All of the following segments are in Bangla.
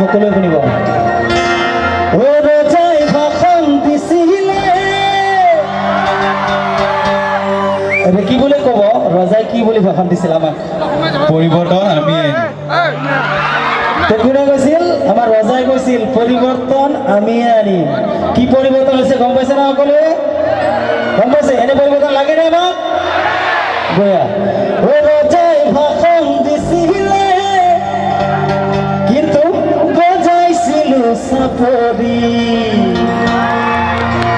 সকলে শুনিব ৰজাই ভাষণ দিছিলে এতিয়া কি বুলি ক'ব ৰজাই কি বুলি ভাষণ দিছিল আমাক পৰিৱৰ্তন আমি কোনে কৈছিল আমাৰ ৰজাই কৈছিল পৰিৱৰ্তন আমি আনিম কি পৰিৱৰ্তন হৈছে গম পাইছে না সকলোৱে গম পাইছে এনে পৰিৱৰ্তন লাগে নে আমাক গয়া ৰজাই ভাষণ দিছিলে কিন্তু বজাইছিল চাপৰি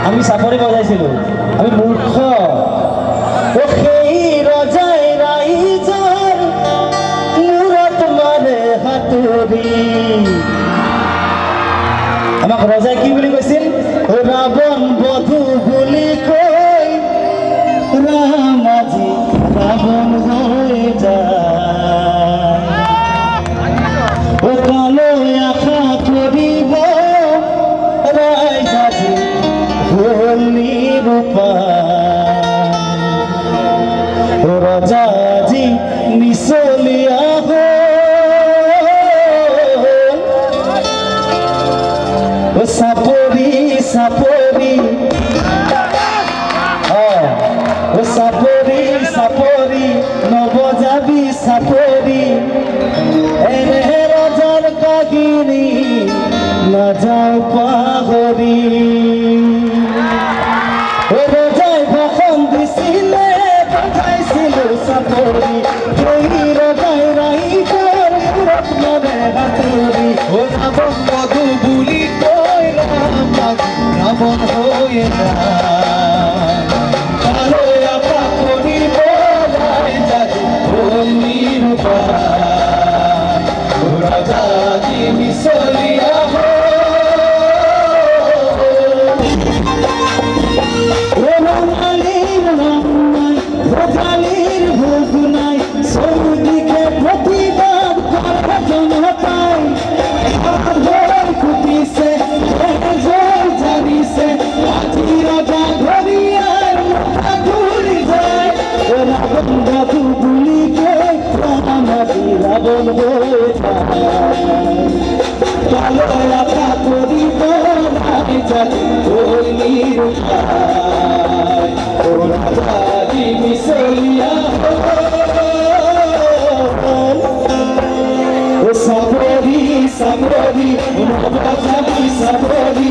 আমি চাপৰি বজাইছিলো আমি মূৰ্খ সেই ৰজাই ৰাইজৰ মূৰত মাৰে হাতুৰি আমাক ৰজাই কি বুলি কৈছিল ৰাৱণ বধু বুলি কৈ ৰাম আজি ৰাৱণ হৈ যায় কালৈ আশা কৰিব ৰাইজ আজি হ'ল নিৰূপায় ৰজা আজি মিছলীয়া হ'ল চাপৰি চাপৰি চাপৰি চাপৰি নবজাবি চাপৰি এনে ৰজাৰ কাহিনী নাযাওঁ পাহৰি ৰজাই ভাষণ দিছিলে বজাইছিলো চাপৰি সেই ৰজাই ৰাইজৰ মূৰত মাৰে হাতুৰি ৰাৱণ বধু বুলি কৈ ৰামক ৰাৱণ হৈ যায় কালৈ আশা কৰিব ৰাইজ আজি হ'ল নিৰূপায় ৰজা আজি মিছলীয়া রঙালীর রং নাই রোজালির ভোগ নাই সৌদিকে প্রতিবাদ করে জনতাই কুটিছে জোর জানিছে আজি রজা ঘরিয়ার ঘুরি যায় রাবণ বধু বুলি কৈ রামাদি রাবণ হয়ে কালৈ আশা কৰিব রাইজ আজি হ'ল নিৰূপায় রাজা আজি মিছলীয়া চাপৰি চাপৰি নবজাবি চাপৰি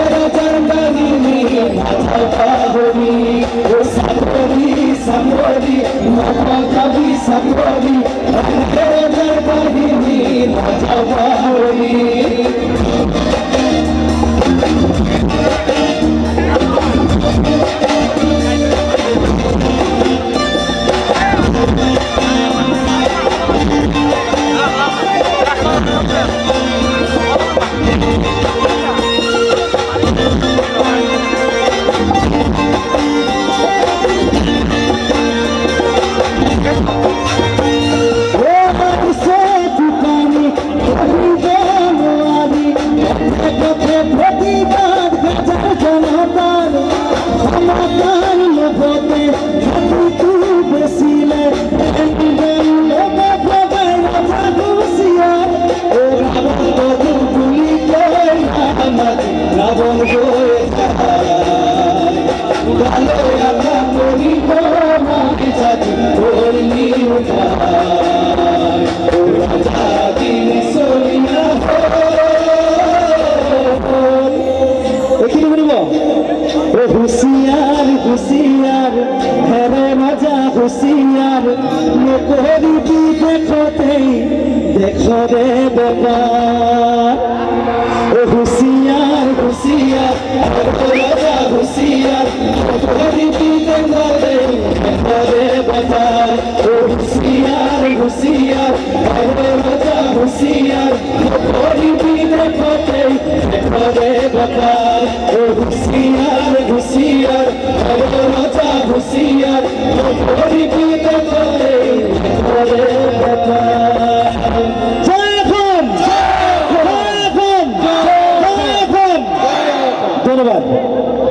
ৰজাৰ কাহিনী নাযাওঁ পাহৰি চাপৰি চাপৰি নবজাবি চাপৰি ৰজাৰ কাহিনী নাযাওঁ পাহৰি প্রতিবাদ জনতার ক্ষমতার লোভতে জাতিটু বেছিলে রাবণ হয়ে কালৈ আশা কৰিব রাইজ আজি হ'ল নিৰূপায় ৰজা আজি মিছলীয়া হুঁশিয়ার হুঁশিয়ার হেরে রাজা হুঁশিয়ার নকরিবি দেখতেই দেখরে বেপার হুঁশিয়ার হুঁশিয়ার রাজা হুঁশিয়ার নকরিবি দেখতেই দেখরে বেপার হুঁশিয়ার হুঁশিয়ার রাজা হুঁশিয়ার নকরিবি দেখতেই দেখরে বেপার হুঁশিয়ার হুঁশিয়ার রাজা হুঁশিয়ার